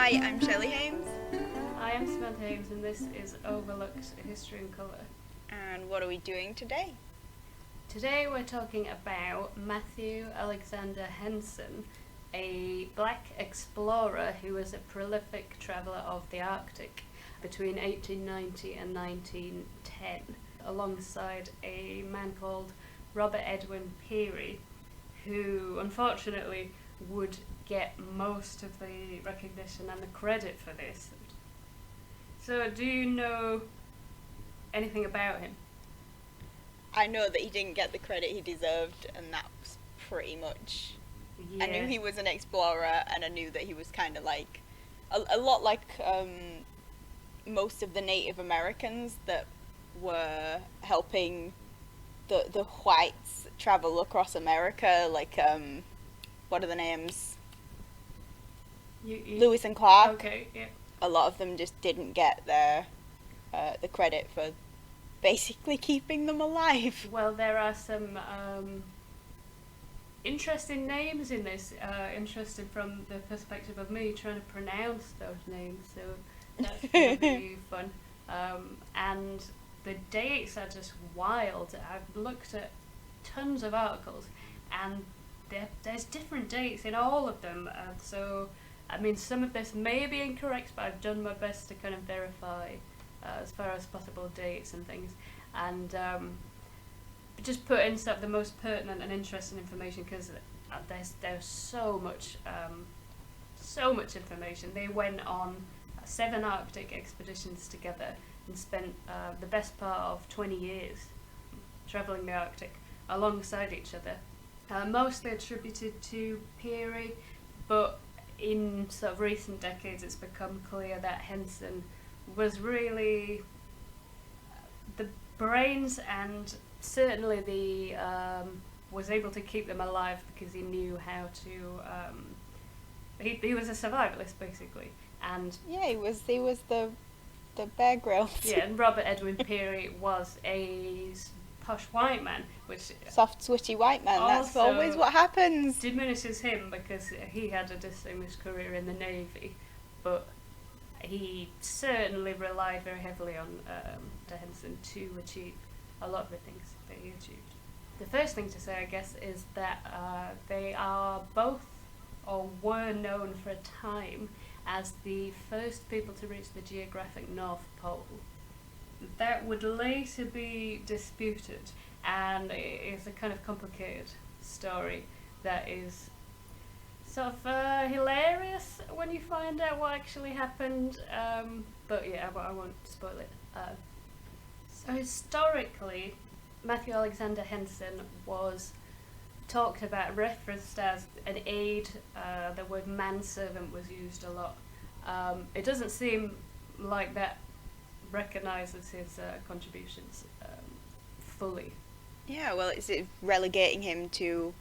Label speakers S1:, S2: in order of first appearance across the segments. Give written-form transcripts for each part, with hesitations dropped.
S1: Hi, I'm Shelley Hames.
S2: I am Samantha Hames, and this is Overlooked History in Colour.
S1: And what are we doing today?
S2: Today we're talking about Matthew Alexander Henson, a black explorer who was a prolific traveller of the Arctic between 1890 and 1910, alongside a man called Robert Edwin Peary, who unfortunately would get most of the recognition and the credit for this. So, do you know anything about him?
S1: I know that he didn't get the credit he deserved, and that's pretty much...
S2: Yeah.
S1: I knew he was an explorer, and I knew that he was kind of like... A lot like most of the Native Americans that were helping the whites travel across America, like, what are the names? Lewis and Clark.
S2: Okay, yeah.
S1: A lot of them just didn't get their the credit for basically keeping them alive.
S2: Well, there are some interesting names in this, interesting from the perspective of me trying to pronounce those names, so that's going to be fun. And the dates are just wild. I've looked at tons of articles, and there's different dates in all of them, so I mean, some of this may be incorrect, but I've done my best to kind of verify as far as possible dates and things, and just put in the most pertinent and interesting information, because there's so much information. They went on 7 Arctic expeditions together and spent the best part of 20 years travelling the Arctic alongside each other. Mostly attributed to Peary, but in sort of recent decades it's become clear that Henson was really the brains, and certainly the was able to keep them alive because he knew how to he was a survivalist basically, and
S1: Yeah, he was the Bear Grylls.
S2: yeah, and Robert Edwin Peary was a posh white man, which
S1: Soft, switchy white man. That's
S2: also
S1: always what happens.
S2: diminishes him because he had a distinguished career in the Navy, but he certainly relied very heavily on Henson to achieve a lot of the things that he achieved. The first thing to say, I guess, is that they are both, or were known for a time, as the first people to reach the geographic North Pole. That would later be disputed, and it's a kind of complicated story that is sort of hilarious when you find out what actually happened, but yeah, I won't spoil it. So historically, Matthew Alexander Henson was talked about, referenced as an aide. The word manservant was used a lot. It doesn't seem like that recognises his contributions fully.
S1: Yeah, well, it's relegating him to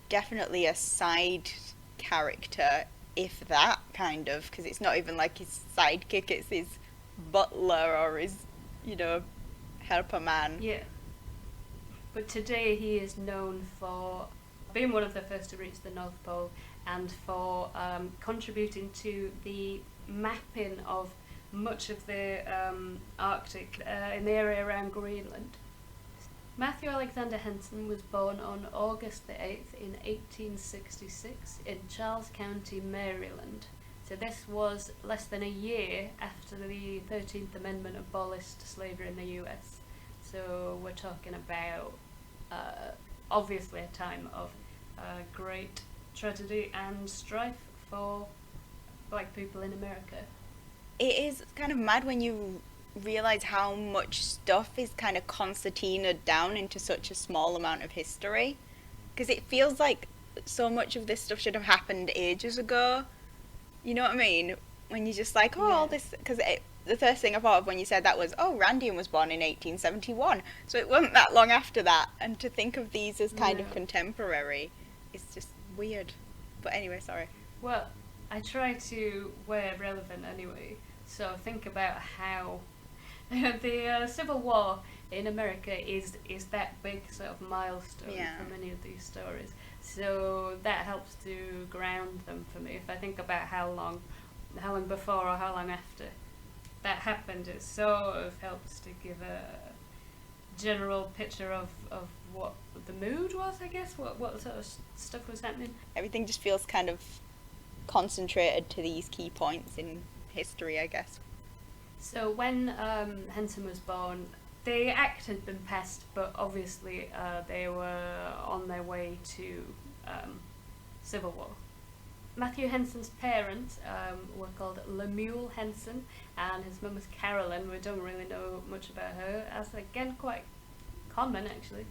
S1: definitely a side character, if that, kind of, because it's not even like his sidekick, it's his butler or his, helper man.
S2: Yeah. But today he is known for being one of the first to reach the North Pole, and for contributing to the mapping of much of the Arctic in the area around Greenland. Matthew Alexander Henson was born on August the 8th in 1866 in Charles County, Maryland. So this was less than a year after the 13th Amendment abolished slavery in the US. So we're talking about obviously a time of great tragedy and strife for black people in America.
S1: It is kind of mad when you realise how much stuff is kind of concertinaed down into such a small amount of history. Because it feels like so much of this stuff should have happened ages ago. You know what I mean? When you're just like, all this... Because the first thing I thought of when you said that was, Randian was born in 1871. So it wasn't that long after that. And to think of these as kind of contemporary is just weird. But anyway, sorry.
S2: Well, I try to wear relevant anyway. So think about how the Civil War in America is that big sort of milestone for many of these stories. So that helps to ground them for me. If I think about how long how long before or how long after that happened. It sort of helps to give a general picture of what the mood was, I guess, what sort of stuff was happening.
S1: Everything just feels kind of concentrated to these key points in history, I guess.
S2: So when Henson was born, the act had been passed, but obviously they were on their way to civil war. Matthew Henson's parents were called Lemuel Henson, and his mum was Carolyn. We don't really know much about her, as again quite common actually.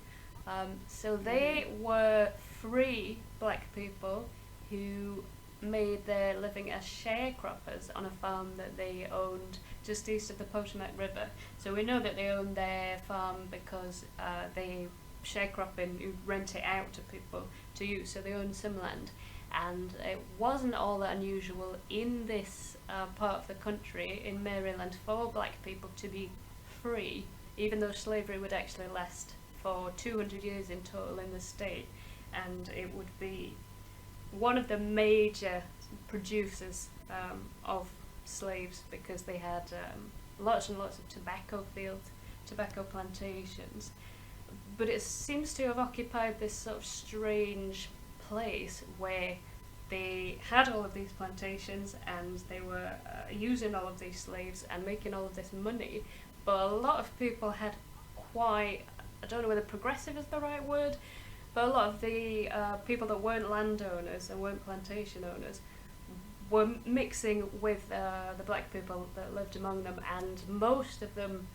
S2: So they were free black people who made their living as sharecroppers on a farm that they owned just east of the Potomac River. So we know that they owned their farm because they sharecropping, you rent it out to people to use, so they owned some land. And it wasn't all that unusual in this part of the country, in Maryland, for black people to be free, even though slavery would actually last for 200 years in total in the state, and it would be one of the major producers of slaves, because they had lots and lots of tobacco fields, tobacco plantations. But it seems to have occupied this sort of strange place where they had all of these plantations and they were using all of these slaves and making all of this money, but a lot of people had quite, I don't know whether progressive is the right word, but a lot of the people that weren't landowners and weren't plantation owners were mixing with the black people that lived among them, and most of them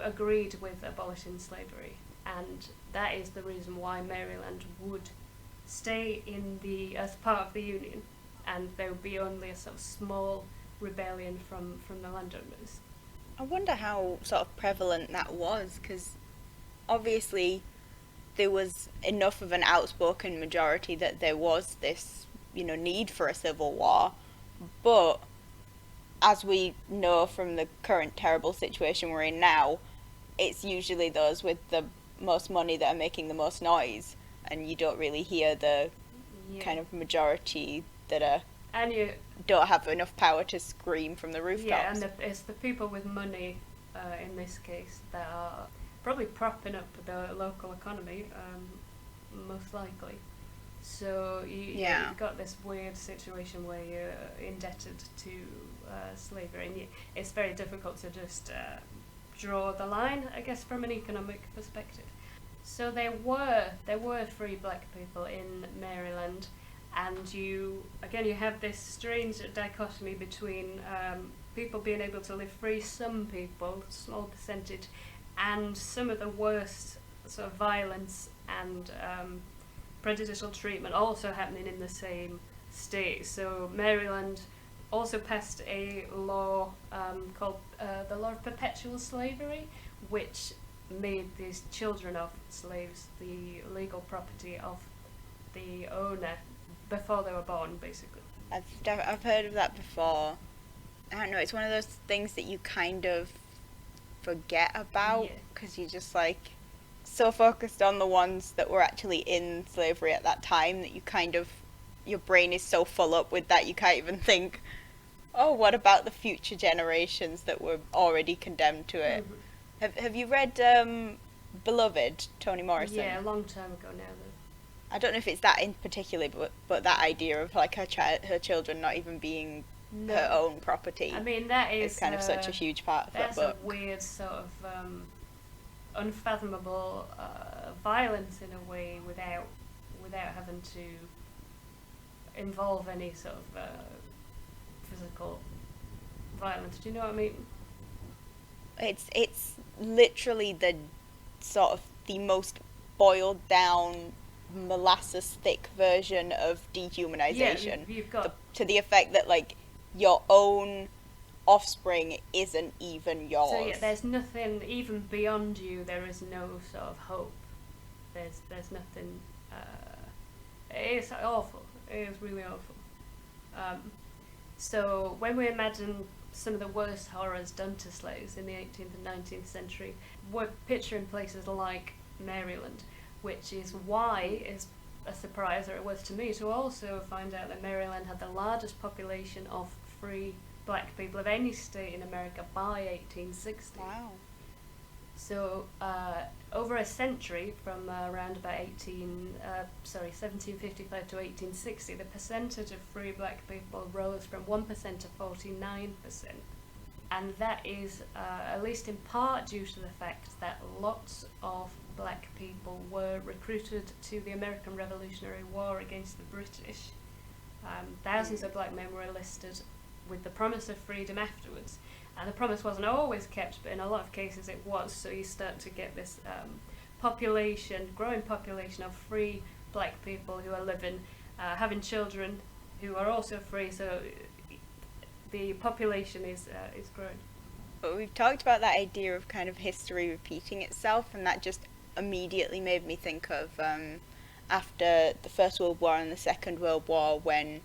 S2: agreed with abolishing slavery, and that is the reason why Maryland would stay in as part of the Union, and there would be only a sort of small rebellion from the landowners.
S1: I wonder how sort of prevalent that was, because obviously there was enough of an outspoken majority that there was this, need for a civil war, but as we know from the current terrible situation we're in now, it's usually those with the most money that are making the most noise, and you don't really hear the kind of majority that don't have enough power to scream from the rooftops.
S2: Yeah, and it's the people with money, in this case, that are probably propping up the local economy, most likely. So you've got this weird situation where you're indebted to slavery, and it's very difficult to just draw the line, I guess, from an economic perspective. So there were free black people in Maryland, and you have this strange dichotomy between people being able to live free, some people, small percentage, and some of the worst sort of violence and prejudicial treatment also happening in the same state. So Maryland also passed a law called the Law of Perpetual Slavery, which made these children of slaves the legal property of the owner before they were born, basically.
S1: I've heard of that before. I don't know, it's one of those things that you kind of forget about, because you're just like so focused on the ones that were actually in slavery at that time that you kind of, your brain is so full up with that you can't even think, oh, what about the future generations that were already condemned to it? Mm-hmm. Have you read Beloved, Toni Morrison?
S2: Yeah, a long time ago now though.
S1: I don't know if it's that in particular, but that idea of like her children not even being her own property.
S2: I mean, that is
S1: kind of such a huge part of that book.
S2: That's a weird sort of unfathomable violence in a way, without having to involve any sort of physical violence. Do you know what I mean?
S1: It's literally the sort of the most boiled down, molasses thick version of dehumanization.
S2: Yeah, you've got
S1: to the effect that like your own offspring isn't even yours.
S2: So yeah, there's nothing even beyond you. There is no sort of hope. There's nothing. It's awful. It is really awful. So when we imagine some of the worst horrors done to slaves in the 18th and 19th century, we're picturing places like Maryland, which is why it's a surprise, or it was to me, to also find out that Maryland had the largest population of free black people of any state in America by 1860.
S1: Wow.
S2: So over a century, from around about 1755 to 1860, the percentage of free black people rose from 1% to 49%. And that is at least in part due to the fact that lots of black people were recruited to the American Revolutionary War against the British. Thousands of black men were enlisted with the promise of freedom afterwards. And the promise wasn't always kept, but in a lot of cases it was. So you start to get this growing population of free black people who are living, having children who are also free. So the population is growing.
S1: But we've talked about that idea of kind of history repeating itself, and that just immediately made me think of after the First World War and the Second World War, when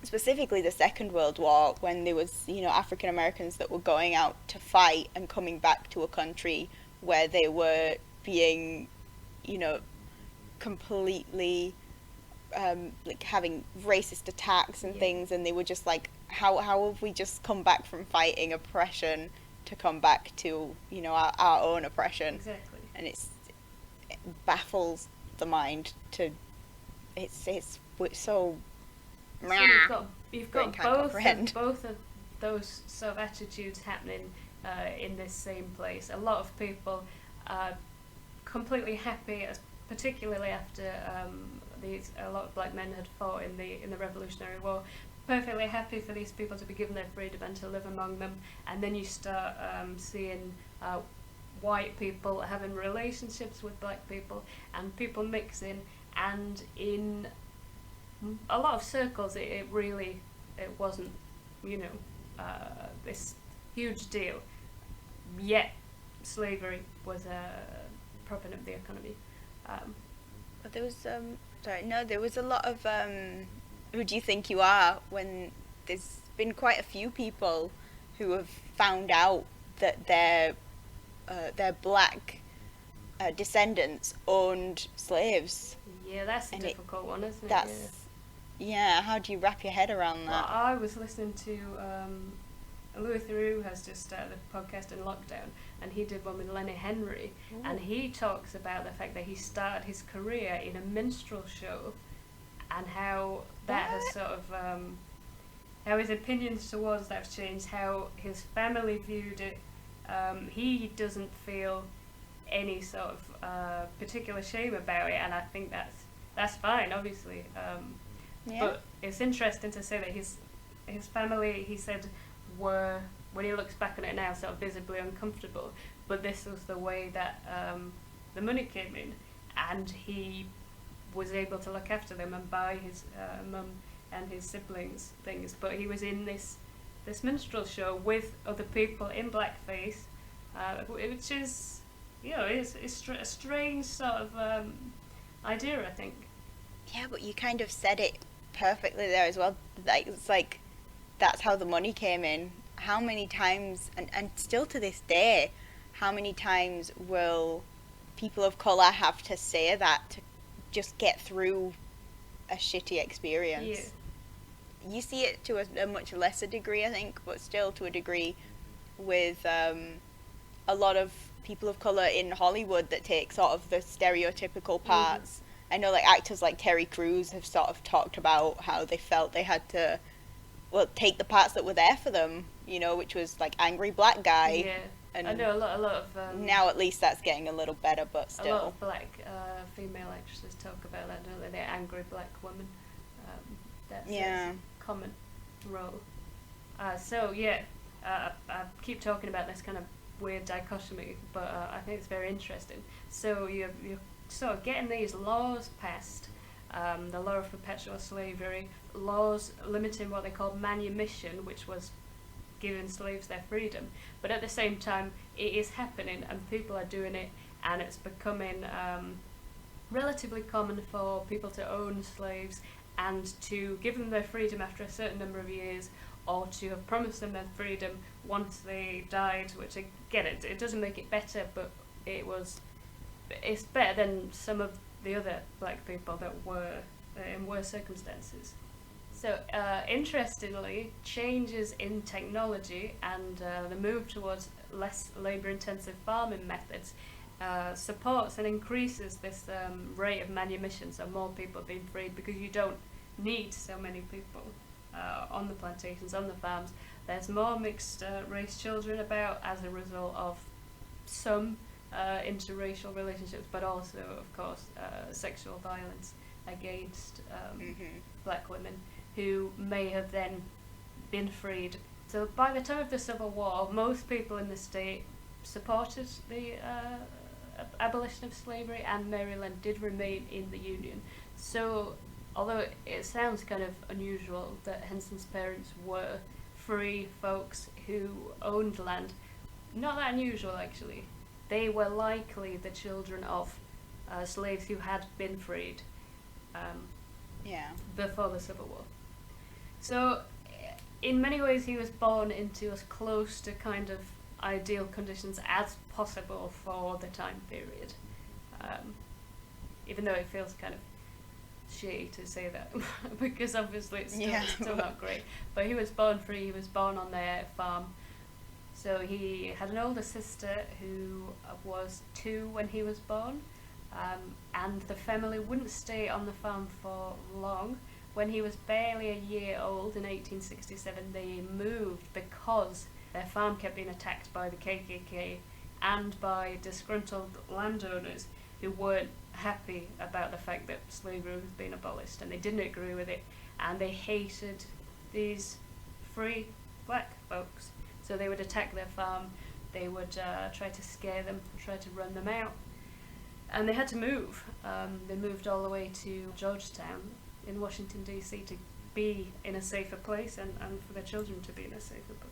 S1: specifically the Second World War, when there was, African Americans that were going out to fight and coming back to a country where they were being, completely like having racist attacks and things, and they were just like, how have we just come back from fighting oppression to come back to, our own oppression?
S2: Exactly.
S1: And it baffles the mind to, it's so.
S2: So you've got both of those sort of attitudes happening in this same place. A lot of people are completely happy, particularly after a lot of black men had fought in the Revolutionary War. Perfectly happy for these people to be given their freedom and to live among them, and then you start seeing white people having relationships with black people and people mixing, and in a lot of circles it wasn't this huge deal, yet slavery was propping up the economy.
S1: But there was there was a lot of who do you think you are, when there's been quite a few people who have found out that their black descendants owned slaves.
S2: Yeah, that's a difficult one, isn't it?
S1: Yeah, how do you wrap your head around that?
S2: Well, I was listening to Louis Theroux has just started a podcast in lockdown, and he did one with Lenny Henry. Ooh. And he talks about the fact that he started his career in a minstrel show, and how that has sort of how his opinions towards that have changed, how his family viewed it. He doesn't feel any sort of particular shame about it, and I think that's fine, obviously. But it's interesting to say that his family, he said, were, when he looks back on it now, sort of visibly uncomfortable, but this was the way that the money came in, and he was able to look after them and buy his mum and his siblings things. But he was in this minstrel show with other people in blackface, which is, it's a strange sort of idea, I think.
S1: Yeah, but you kind of said it perfectly there as well. Like, it's like, that's how the money came in. How many times, and still to this day, how many times will people of colour have to say that to just get through a shitty experience? Yeah. You see it to a much lesser degree, I think, but still to a degree with a lot of people of colour in Hollywood that take sort of the stereotypical parts. I know, like, actors like Terry Crews have sort of talked about how they felt they had to, take the parts that were there for them, which was like angry black guy.
S2: Yeah,
S1: and
S2: I know a lot of.
S1: Now at least that's getting a little better, but still.
S2: A lot of black female actresses talk about that, don't they? The angry black woman. That's a common role. I keep talking about this kind of weird dichotomy, but I think it's very interesting. So you're sort of getting these laws passed, the law of perpetual slavery, laws limiting what they called manumission, which was giving slaves their freedom. But at the same time, it is happening and people are doing it, and it's becoming relatively common for people to own slaves and to give them their freedom after a certain number of years, or to have promised them their freedom once they died, which, again, it doesn't make it better, but it's better than some of the other black people that were in worse circumstances. So, interestingly, changes in technology and the move towards less labour-intensive farming methods supports and increases this rate of manumission, so more people are being freed because you don't need so many people on the plantations, on the farms. There's more mixed race children about as a result of some interracial relationships, but also, of course, sexual violence against black women who may have then been freed. So by the time of the Civil War, most people in the state supported the abolition of slavery, and Maryland did remain in the Union. So although it sounds kind of unusual that Henson's parents were free folks who owned land, not that unusual actually. They were likely the children of slaves who had been freed before the Civil War. So in many ways he was born into as close to kind of ideal conditions as possible for the time period. Even though it feels kind of shitty to say that because obviously it's still not great. But he was born free, he was born on their farm. So he had an older sister who was 2 when he was born, and the family wouldn't stay on the farm for long. When he was barely a year old in 1867, they moved because their farm kept being attacked by the KKK and by disgruntled landowners who weren't happy about the fact that slavery was being abolished, and they didn't agree with it, and they hated these free black folks. So they would attack their farm, they would try to scare them, try to run them out, and they had to move. They moved all the way to Georgetown in Washington DC to be in a safer place and for their children to be in a safer place.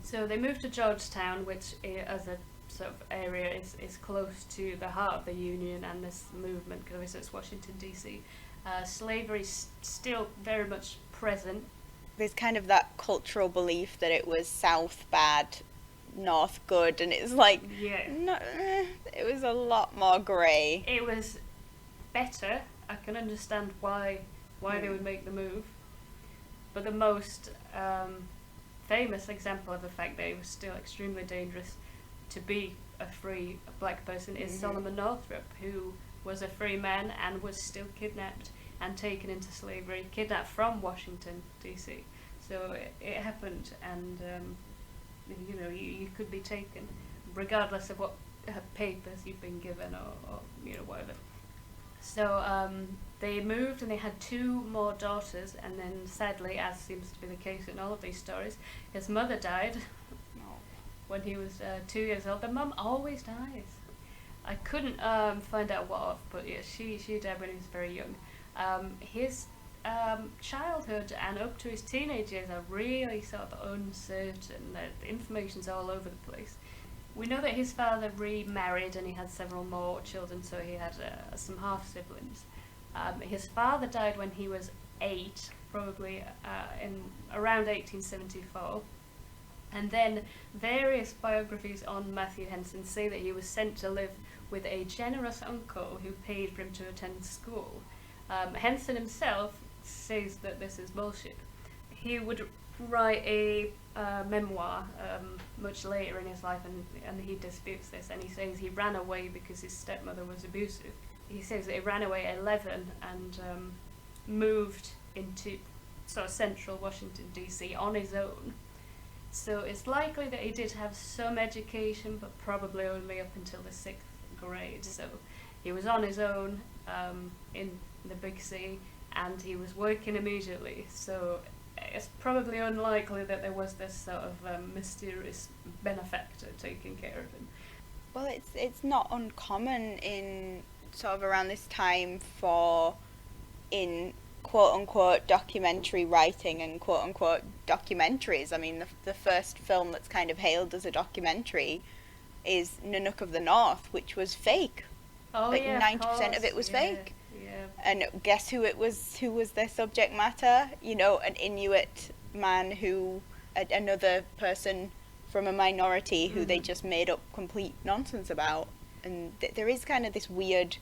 S2: So they moved to Georgetown, which as a sort of area is close to the heart of the Union and this movement, because obviously it's Washington DC. Slavery's still very much present.
S1: There's kind of that cultural belief that it was South bad, North good, and it's like, it was a lot more grey.
S2: It was better. I can understand why they would make the move, but the most famous example of the fact that it was still extremely dangerous to be a free black person is Solomon Northup, who was a free man and was still kidnapped and taken into slavery, kidnapped from Washington DC. So it happened, and you could be taken regardless of what papers you've been given or whatever. So they moved and they had 2 more daughters, and then sadly, as seems to be the case in all of these stories, his mother died when he was 2 years old. The mum always dies. I couldn't find out what of, but yeah, she died when he was very young. His childhood and up to his teenage years are really sort of uncertain. The information's all over the place. We know that his father remarried and he had several more children, so he had some half-siblings. His father died when he was 8, probably in around 1874. And then various biographies on Matthew Henson say that he was sent to live with a generous uncle who paid for him to attend school. Henson himself says that this is bullshit. He would write a memoir much later in his life, and he disputes this, and he says he ran away because his stepmother was abusive. He says that he ran away at 11 and moved into sort of central Washington DC on his own. So it's likely that he did have some education, but probably only up until the 6th grade. So he was on his own in the big city, and he was working immediately. So it's probably unlikely that there was this sort of mysterious benefactor taking care of him.
S1: Well, it's not uncommon in sort of around this time in quote-unquote documentary writing and quote-unquote documentaries. I mean, the first film that's kind of hailed as a documentary is Nanook of the North, which was fake.
S2: Oh,
S1: like
S2: yeah,
S1: 90% of it was fake.
S2: Yeah.
S1: And guess who was their subject matter? An Inuit man another person from a minority who they just made up complete nonsense about. And there is kind of this weird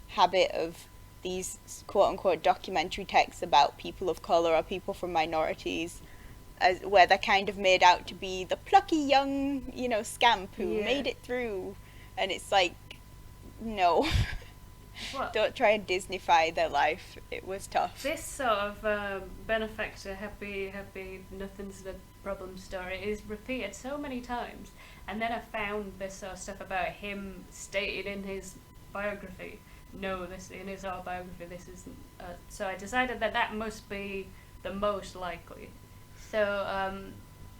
S1: habit of these quote-unquote documentary texts about people of color or people from minorities, where they're kind of made out to be the plucky young, scamp who made it through. And it's like, no.
S2: What?
S1: Don't try and Disneyfy their life. It was tough.
S2: This sort of benefactor, happy, nothing's the problem story is repeated so many times. And then I found this sort of stuff about him stated in his biography. No, this in his autobiography, this isn't. So I decided that must be the most likely. So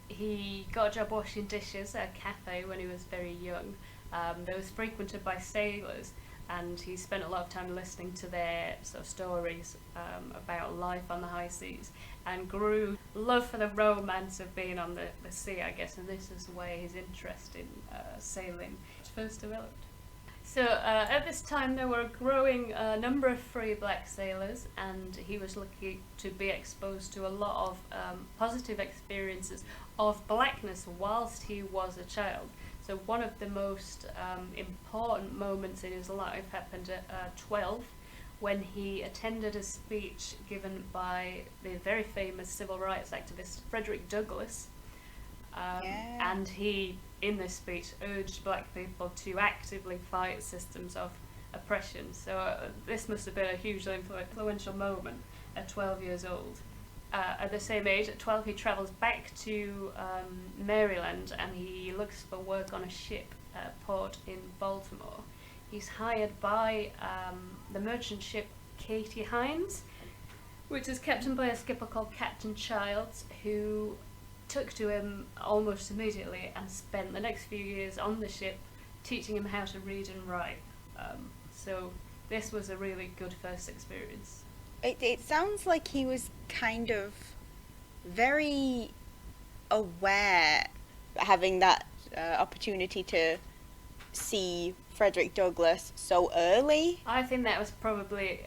S2: he got a job washing dishes at a cafe when he was very young. That was frequented by sailors, and he spent a lot of time listening to their sort of stories about life on the high seas, and grew love for the romance of being on the sea, I guess, and this is where his interest in sailing first developed. So at this time there were a growing number of free black sailors, and he was lucky to be exposed to a lot of positive experiences of blackness whilst he was a child. So one of the most important moments in his life happened at 12, when he attended a speech given by the very famous civil rights activist Frederick Douglass. And he, in this speech, urged black people to actively fight systems of oppression. So this must have been a hugely influential moment at 12 years old. At the same age, at 12, he travels back to Maryland, and he looks for work on a ship at a port in Baltimore. He's hired by the merchant ship Katie Hines, which is captained by a skipper called Captain Childs, who took to him almost immediately and spent the next few years on the ship teaching him how to read and write. So this was a really good first experience.
S1: It sounds like he was kind of very aware, having that opportunity to see Frederick Douglass so early.
S2: I think that was probably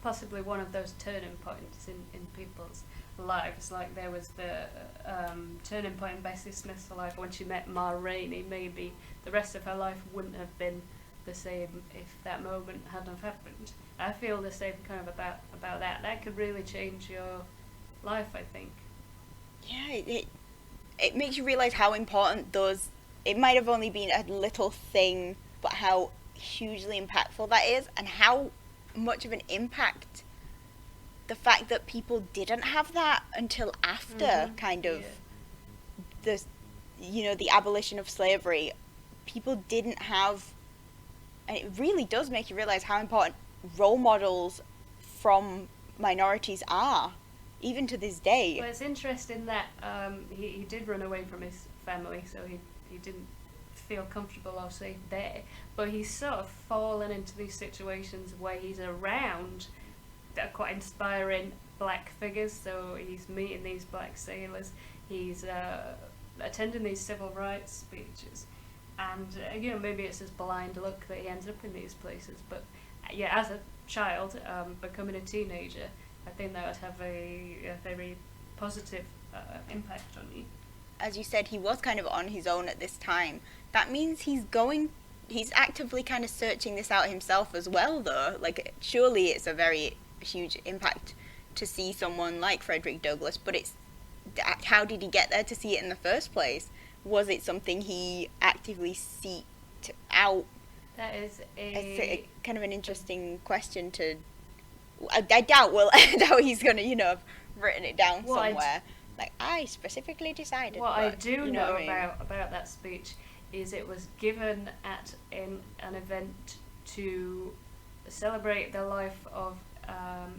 S2: possibly one of those turning points in people's lives. Like there was the turning point in Bessie Smith's life when she met Ma Rainey. Maybe the rest of her life wouldn't have been the same if that moment hadn't happened. I feel the same kind of about that. That could really change your life, I think.
S1: Yeah, it makes you realise how important those... It might have only been a little thing, but how hugely impactful that is, and how much of an impact the fact that people didn't have that until after the abolition of slavery. People didn't have... And it really does make you realise how important role models from minorities are, even to this day.
S2: Well, it's interesting that he did run away from his family, so he didn't feel comfortable or safe there, but he's sort of fallen into these situations where he's around that are quite inspiring black figures. So he's meeting these black sailors, he's attending these civil rights speeches, and maybe it's his blind luck that he ends up in these places, but as a child, becoming a teenager, I think that would have a very positive impact on you.
S1: As you said, he was kind of on his own at this time. That means he's actively kind of searching this out himself as well, though. Like, surely it's a very huge impact to see someone like Frederick Douglass, but how did he get there to see it in the first place? Was it something he actively sought out?
S2: That is
S1: a kind of an interesting question to... I doubt he's going to, have written it down somewhere. I specifically decided.
S2: What I do know about that speech is it was given at an event to celebrate the life of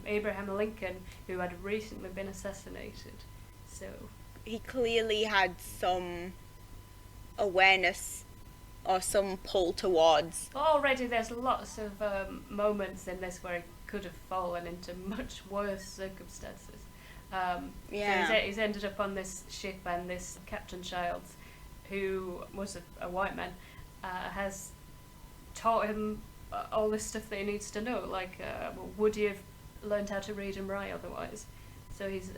S2: Abraham Lincoln, who had recently been assassinated. So
S1: he clearly had some awareness or some pull towards.
S2: Already there's lots of moments in this where he could have fallen into much worse circumstances. So he's ended up on this ship, and this Captain Childs, who was a white man, has taught him all this stuff that he needs to know. Would he have learned how to read and write otherwise? So he's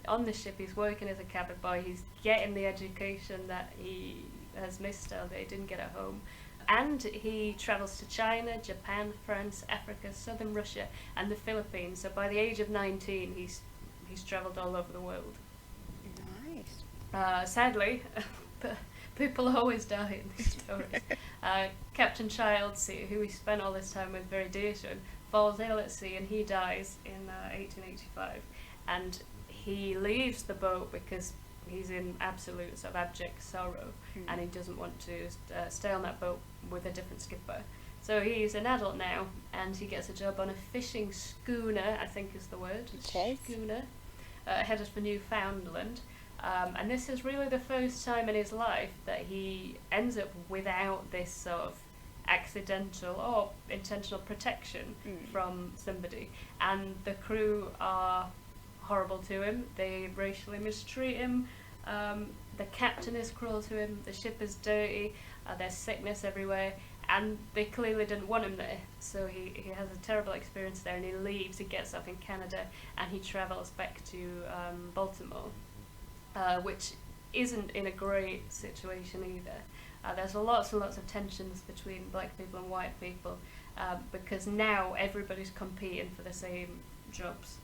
S2: on the ship, he's working as a cabin boy, he's getting the education that he has missed or that he didn't get at home. And he travels to China, Japan, France, Africa, southern Russia, and the Philippines. So by the age of 19, he's travelled all over the world.
S1: Nice.
S2: Sadly, people always die in these stories. Captain Childs, who he spent all this time with, very dear to him, falls ill at sea and he dies in 1885. And he leaves the boat because he's in absolute sort of abject sorrow, and he doesn't want to stay on that boat with a different skipper. So he's an adult now, and he gets a job on a fishing schooner, I think is the word.
S1: Okay.
S2: Schooner, headed for Newfoundland. And this is really the first time in his life that he ends up without this sort of accidental or intentional protection from somebody. And the crew are horrible to him. They racially mistreat him. The captain is cruel to him. The ship is dirty. There's sickness everywhere. And they clearly didn't want him there. So he has a terrible experience there, and he leaves. He gets off in Canada, and he travels back to Baltimore. Which isn't in a great situation either. There's lots and lots of tensions between black people and white people, because now everybody's competing for the same jobs,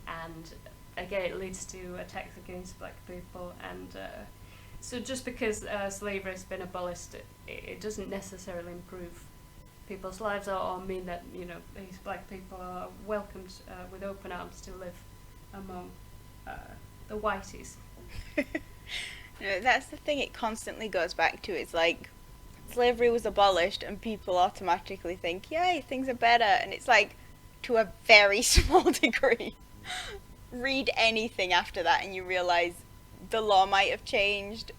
S2: and again it leads to attacks against black people. And so just because slavery has been abolished, it doesn't necessarily improve people's lives or mean that these black people are welcomed with open arms to live among the whiteys.
S1: No, that's the thing, it constantly goes back to. It's like slavery was abolished and people automatically think, yay, things are better, and it's like, to a very small degree. Read anything after that and you realise the law might have changed,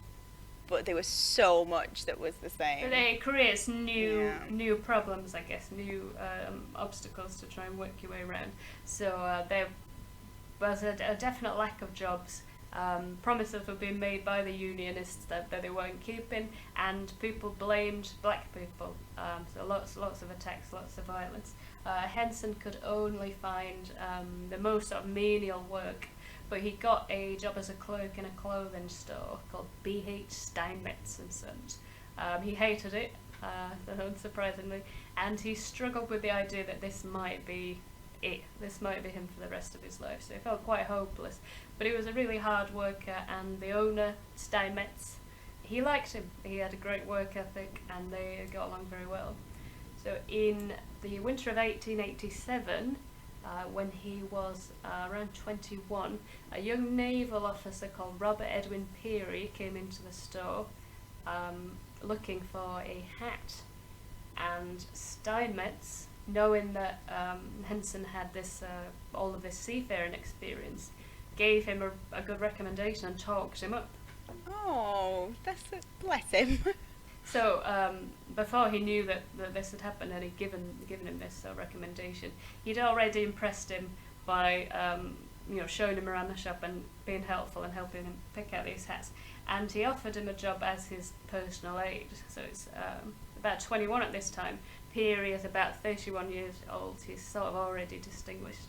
S1: but there was so much that was the same.
S2: But it creates new problems, I guess, new obstacles to try and work your way around. So there was a definite lack of jobs. Promises were being made by the unionists that they weren't keeping, and people blamed black people. So lots of attacks, lots of violence. Henson could only find the most sort of menial work, but he got a job as a clerk in a clothing store called B.H. Steinmetz and Sons. He hated it, unsurprisingly, and he struggled with the idea that this might be it. This might be him for the rest of his life, so he felt quite hopeless. But he was a really hard worker, and the owner, Steinmetz, he liked him. He had a great work ethic, and they got along very well. So in the winter of 1887, when he was around 21, a young naval officer called Robert Edwin Peary came into the store looking for a hat, and Steinmetz, knowing that Henson had this all of this seafaring experience, gave him a good recommendation and talked him up.
S1: Oh, bless him.
S2: So before he knew that this had happened and he'd given him this recommendation, he'd already impressed him by showing him around the shop and being helpful and helping him pick out these hats. And he offered him a job as his personal aide. So it's about 21 at this time. Peary is about 31 years old. He's sort of already distinguished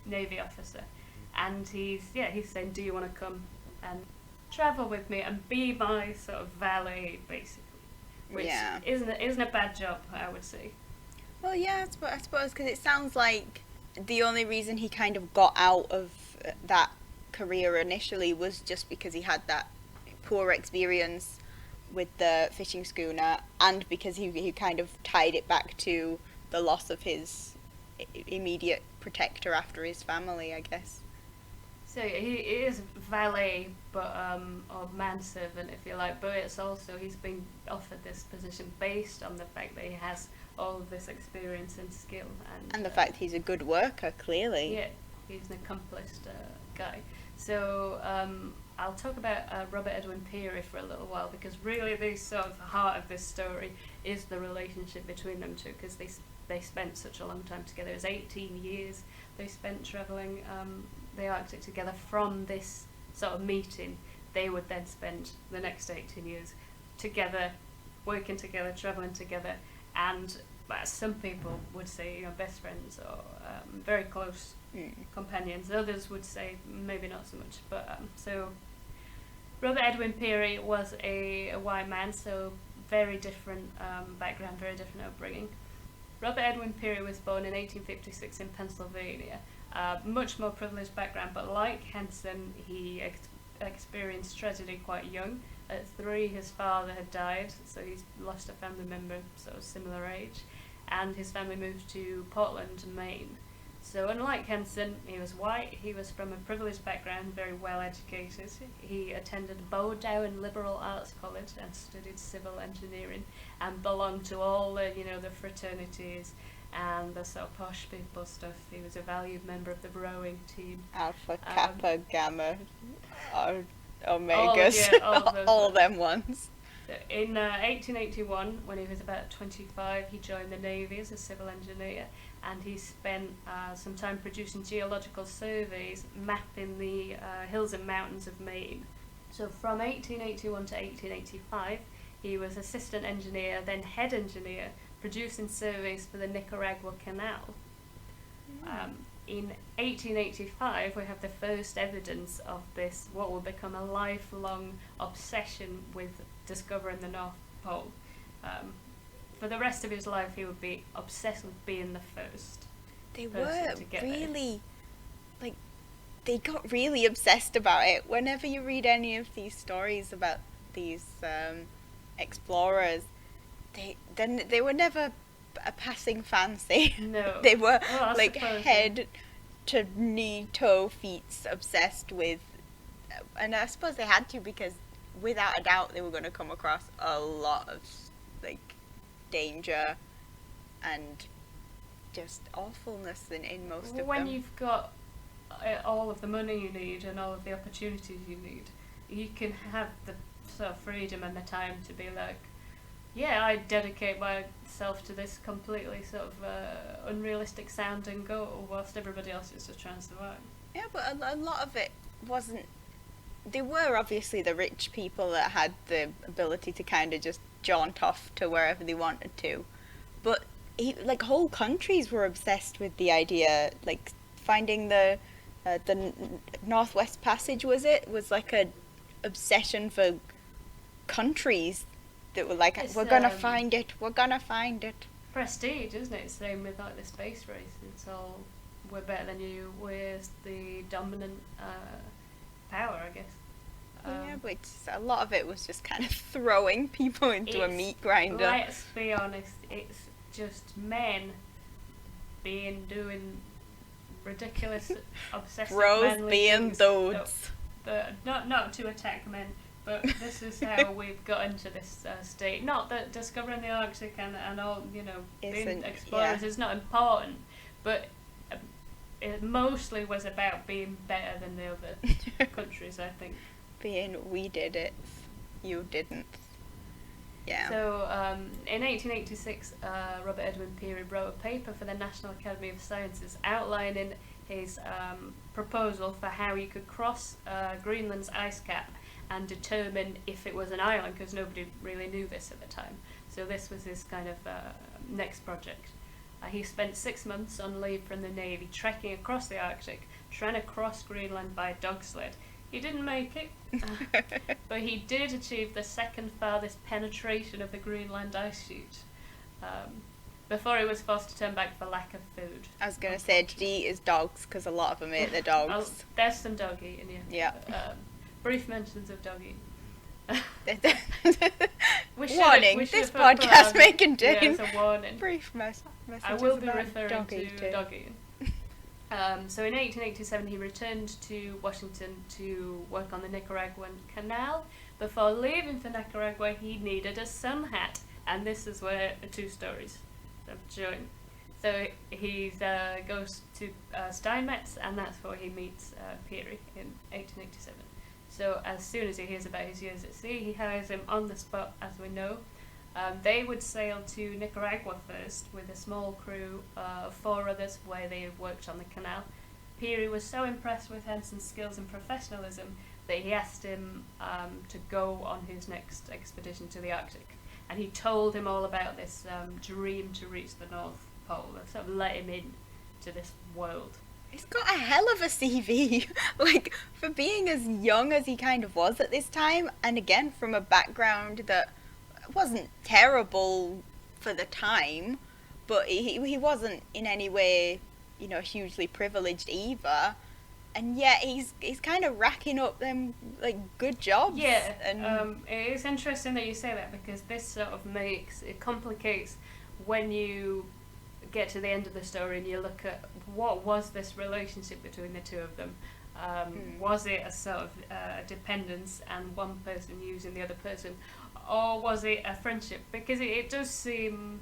S2: Navy officer. And he's saying, do you want to come and travel with me and be my sort of valet, basically? Which isn't a bad job, I would say.
S1: Well, yeah, I suppose, because it sounds like the only reason he kind of got out of that career initially was just because he had that poor experience with the fishing schooner, and because he kind of tied it back to the loss of his immediate protector after his family, I guess.
S2: So he is valet, but or manservant, if you like. But it's also, he's been offered this position based on the fact that he has all of this experience and skill,
S1: and the fact he's a good worker, clearly.
S2: Yeah, he's an accomplished guy. So I'll talk about Robert Edwin Peary for a little while, because really the sort of heart of this story is the relationship between them two, because they spent such a long time together. It was 18 years they spent travelling the Arctic together. From this sort of meeting, they would then spend the next 18 years together, working together, travelling together, and some people would say best friends or very close companions. Others would say maybe not so much. But so Robert Edwin Peary was a white man, so very different background, very different upbringing. Robert Edwin Peary was born in 1856 in Pennsylvania. Much more privileged background, but like Henson, he experienced tragedy quite young. At 3, his father had died, so he's lost a family member sort of similar age, and his family moved to Portland, Maine. So unlike Henson, he was white, he was from a privileged background, very well educated. He attended Bowdoin Liberal Arts College and studied civil engineering, and belonged to all the, the fraternities and the sort of posh people stuff. He was a valued member of the rowing team.
S1: Alpha, Kappa, Gamma, Omegas, all them ones.
S2: So in 1881, when he was about 25, he joined the Navy as a civil engineer, and he spent some time producing geological surveys mapping the hills and mountains of Maine. So from 1881 to 1885, he was assistant engineer, then head engineer, producing surveys for the Nicaragua Canal. In 1885, we have the first evidence of this, what will become a lifelong obsession with discovering the North Pole. For the rest of his life, he would be obsessed with being the first.
S1: They got really obsessed about it. Whenever you read any of these stories about these explorers, they were never a passing fancy.
S2: No.
S1: They were head to knee, toe, feet obsessed with, and I suppose they had to, because without a doubt they were going to come across a lot of danger and just awfulness in most of them.
S2: When you've got all of the money you need and all of the opportunities you need, you can have the sort of freedom and the time to be like, yeah, I dedicate myself to this completely sort of unrealistic sounding goal, whilst everybody else is just trying to survive.
S1: Yeah, but a lot of it wasn't. They were obviously the rich people that had the ability to kind of just jaunt off to wherever they wanted to, but whole countries were obsessed with the idea, like finding the Northwest Passage. Was like a obsession for countries that were like, we're gonna find it.
S2: Prestige, isn't it? Same with like the space race. It's all, we're better than you. We're the dominant power, I guess.
S1: Yeah, but a lot of it was just kind of throwing people into a meat grinder.
S2: Let's be honest, it's just men doing ridiculous, obsessive,
S1: bros being those.
S2: Not to attack men, but this is how we've got into this state. Not that discovering the Arctic and all, being explorers is not important, but it mostly was about being better than the other countries, I think.
S1: We did it, you didn't. Yeah.
S2: So in 1886, Robert Edwin Peary wrote a paper for the National Academy of Sciences outlining his proposal for how you could cross Greenland's ice cap and determine if it was an island, because nobody really knew this at the time. So this was his kind of next project. He spent 6 months on leave from the Navy, trekking across the Arctic, trying to cross Greenland by dog sled. He didn't make it, but he did achieve the second farthest penetration of the Greenland ice sheet before he was forced to turn back for lack of food.
S1: I was going to say, did he eat his dogs? Because a lot of them ate their dogs.
S2: There's some dog eating, yeah. Brief mentions of dog eating.
S1: Warning, this podcast may contain
S2: a warning.
S1: Brief messages
S2: I will be
S1: about
S2: referring
S1: dog
S2: to
S1: eating.
S2: dog eating. So in 1887 he returned to Washington to work on the Nicaraguan Canal. Before leaving for Nicaragua, he needed a sun hat, and this is where the two stories have joined. So he goes to Steinmetz, and that's where he meets Peary in 1887. So as soon as he hears about his years at sea, he hires him on the spot, as we know. They would sail to Nicaragua first with a small crew of 4 others where they had worked on the canal. Peary was so impressed with Henson's skills and professionalism that he asked him to go on his next expedition to the Arctic. And he told him all about this dream to reach the North Pole, and sort of let him in to this world.
S1: He's got a hell of a CV, like, for being as young as he kind of was at this time, and again, from a background that wasn't terrible for the time, but he wasn't in any way, hugely privileged either. And yet he's kind of racking up them like good jobs.
S2: Yeah,
S1: And
S2: it's interesting that you say that, because this sort of it complicates when you get to the end of the story and you look at what was this relationship between the two of them. Was it a sort of dependence and one person using the other person, or was it a friendship? Because it does seem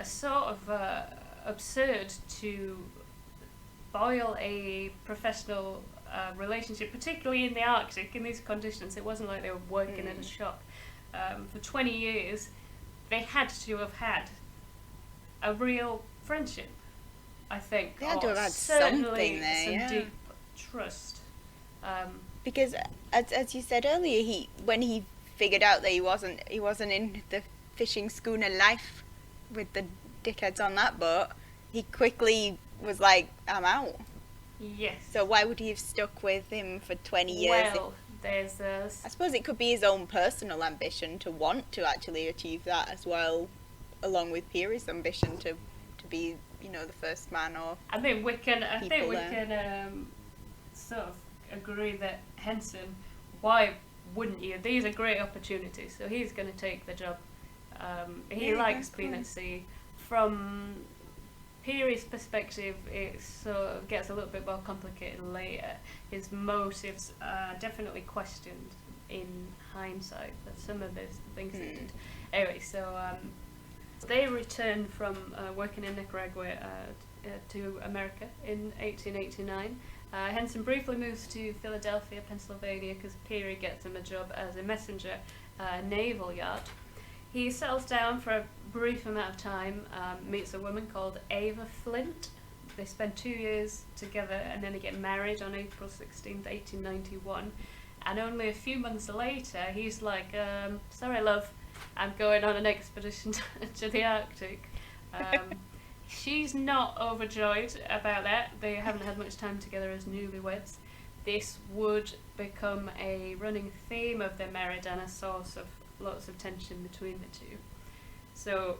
S2: sort of absurd to boil a professional relationship, particularly in the Arctic, in these conditions. It wasn't like they were working in a shop. For 20 years, they had to have had a real friendship, I think.
S1: they had to have had
S2: certainly
S1: something there,
S2: some
S1: yeah.
S2: deep trust.
S1: Because as you said earlier, when he figured out that he wasn't in the fishing schooner life with the dickheads on that boat, he quickly was like, I'm out.
S2: Yes.
S1: So why would he have stuck with him for 20 years?
S2: Well, there's
S1: I suppose it could be his own personal ambition to want to actually achieve that as well, along with Peary's ambition to be, the first man or
S2: I think we can
S1: there.
S2: Sort of agree that Henson, why wouldn't you? These are great opportunities, so he's going to take the job. He likes being at sea. From Peary's perspective, it sort of gets a little bit more complicated later. His motives are definitely questioned in hindsight, but some of the things he did. Anyway, so they returned from working in Nicaragua to America in 1889. Henson briefly moves to Philadelphia, Pennsylvania, because Peary gets him a job as a messenger at a naval yard. He settles down for a brief amount of time, meets a woman called Ava Flint. They spend 2 years together, and then they get married on April 16th, 1891. And only a few months later, he's like, sorry love, I'm going on an expedition to the Arctic. She's not overjoyed about that. They haven't had much time together as newlyweds. This would become a running theme of their marriage and a source of lots of tension between the two. So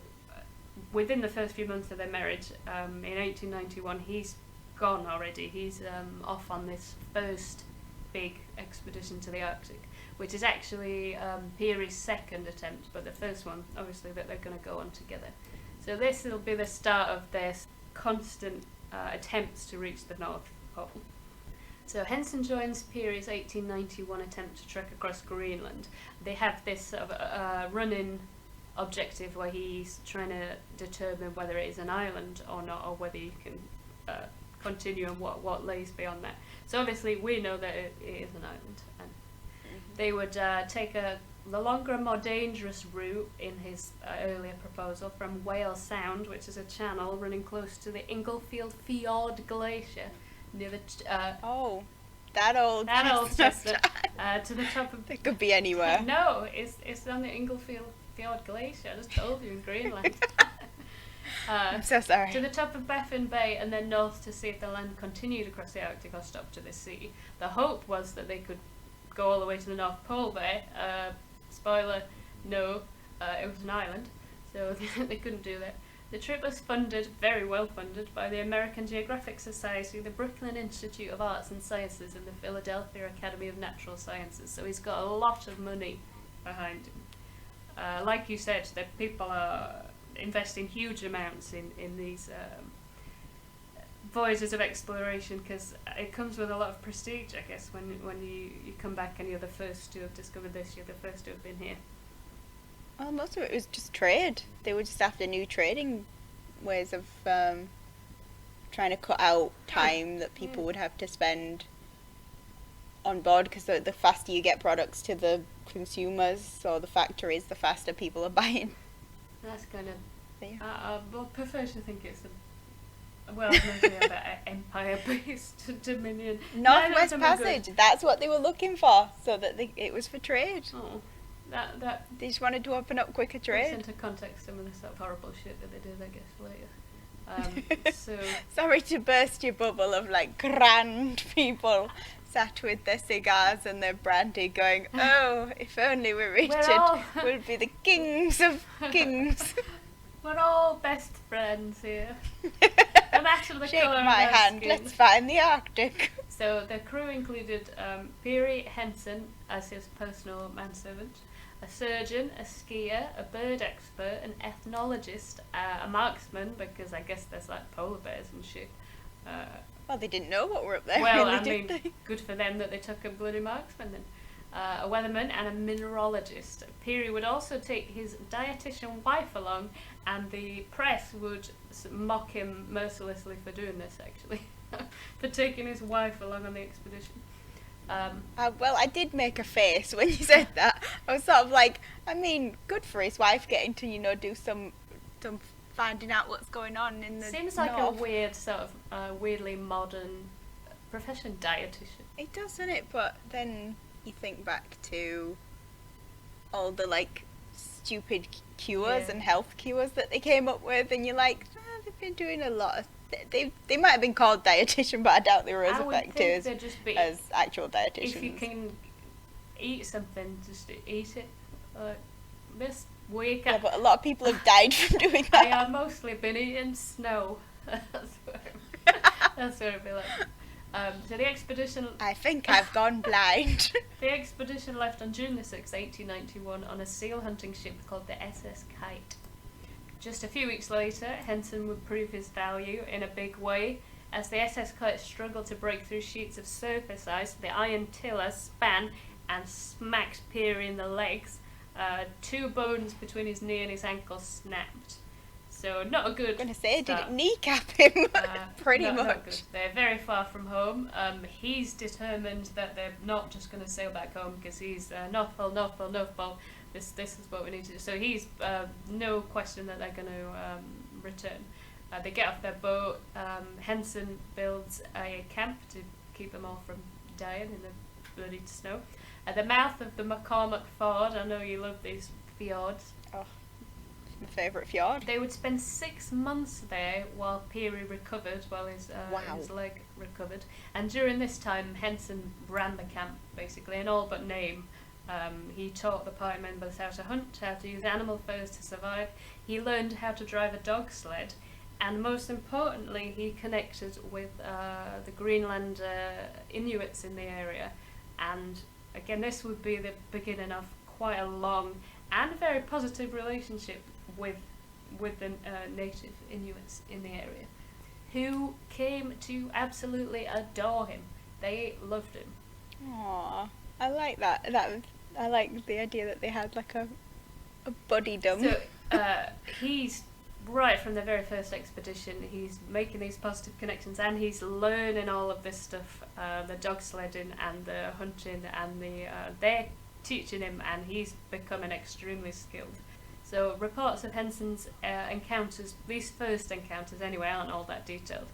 S2: within the first few months of their marriage, in 1891, he's gone already. He's off on this first big expedition to the Arctic, which is actually Peary's second attempt, but the first one, obviously, that they're going to go on together. So this will be the start of their constant attempts to reach the North Pole. So Henson joins Peary's 1891 attempt to trek across Greenland. They have this sort of running objective where he's trying to determine whether it is an island or not, or whether you can continue and what lays beyond that. So obviously we know that it is an island, and they would take the longer and more dangerous route in his earlier proposal from Whale Sound, which is a channel running close to the Inglefield Fjord Glacier near the
S1: that old
S2: chestnut, to the top of.
S1: It could be anywhere.
S2: No, it's on the Inglefield Fjord Glacier. I just told you, in Greenland.
S1: I'm so sorry.
S2: To the top of Baffin Bay, and then north to see if the land continued across the Arctic or stopped to the sea. The hope was that they could go all the way to the North Pole there. Spoiler, no, it was an island, so they couldn't do that. The trip was funded, very well funded, by the American Geographic Society, the Brooklyn Institute of Arts and Sciences, and the Philadelphia Academy of Natural Sciences. So he's got a lot of money behind him. Like you said, that people are investing huge amounts in these voyages of exploration, because it comes with a lot of prestige, I guess, when you come back and you're the first to have discovered this, you're the first to have been here.
S1: Well, most of it was just trade. They were just after new trading ways of trying to cut out time that people would have to spend on board, because the faster you get products to the consumers or the factories, the faster people are buying.
S2: That's kind of...
S1: Yeah.
S2: I prefer to think it's maybe about empire-based dominion.
S1: Northwest Passage, that's what they were looking for, so that it was for trade.
S2: Oh, that
S1: they just wanted to open up quicker
S2: puts
S1: trade.
S2: into context some of the sort of horrible shit that they did, I guess, later. So
S1: sorry to burst your bubble of like grand people sat with their cigars and their brandy going, oh, if only we Richard
S2: all-
S1: would be the kings of kings.
S2: We're all best friends here. No matter the
S1: Shake
S2: colour
S1: my
S2: of our
S1: hand,
S2: skin.
S1: let's find the Arctic.
S2: So the crew included Peary Henson as his personal manservant, a surgeon, a skier, a bird expert, an ethnologist, a marksman, because I guess there's like polar bears and shit.
S1: Well, they didn't know what were up there,
S2: Well,
S1: really,
S2: I
S1: did
S2: mean,
S1: they?
S2: good for them that they took a bloody marksman then. A weatherman and a mineralogist. Peary would also take his dietitian wife along, and the press would mock him mercilessly for doing this, actually. For taking his wife along on the expedition.
S1: Well, I did make a face when you said that. I was sort of like, I mean, good for his wife getting to, do some finding out what's going on in the
S2: Seems like
S1: north.
S2: a weird sort of weirdly modern profession, dietitian.
S1: It does, doesn't it? But then you think back to all the stupid cures
S2: Yeah.
S1: and health cures that they came up with, and you're like, they've been doing a lot of. They might have been called dietitian, but I doubt they were as
S2: I would
S1: effective
S2: think they'd just be,
S1: as actual dietitians.
S2: if you can eat something, just eat it. This week,
S1: Yeah, but a lot of people have died from doing
S2: I
S1: that.
S2: have mostly been eating snow. That's what it'd be like. So the expedition
S1: I think I've gone blind.
S2: The expedition left on June the 6th, 1891, on a seal hunting ship called the SS Kite. Just a few weeks later, Henson would prove his value in a big way. As the SS Kite struggled to break through sheets of surface ice, the iron tiller span and smacked Peary in the legs. 2 bones between his knee and his ankle snapped. So not a good
S1: I'm gonna say, did
S2: start.
S1: it kneecap him? Pretty
S2: Not
S1: much.
S2: good. They're very far from home. He's determined that they're not just going to sail back home because he's North Pole, North Pole, North Pole. This is what we need to do. So he's no question that they're going to return. They get off their boat. Henson builds a camp to keep them all from dying in the bloody snow. At the mouth of the McCormick Ford, I know you love these fjords.
S1: My favourite fjord.
S2: They would spend 6 months there while Peary recovered, while his
S1: Wow.
S2: leg recovered. And during this time, Henson ran the camp, basically, in all but name. He taught the party members how to hunt, how to use animal furs to survive. He learned how to drive a dog sled. And most importantly, he connected with the Greenland Inuits in the area. And again, this would be the beginning of quite a long and very positive relationship with the native Inuits in the area, who came to absolutely adore him. They loved him.
S1: Aww, I like that. I like the idea that they had like a buddydom.
S2: So he's right from the very first expedition. He's making these positive connections, and he's learning all of this stuff, the dog sledding and the hunting, and they're teaching him, and he's becoming extremely skilled. So reports of Henson's encounters, these first encounters anyway, aren't all that detailed.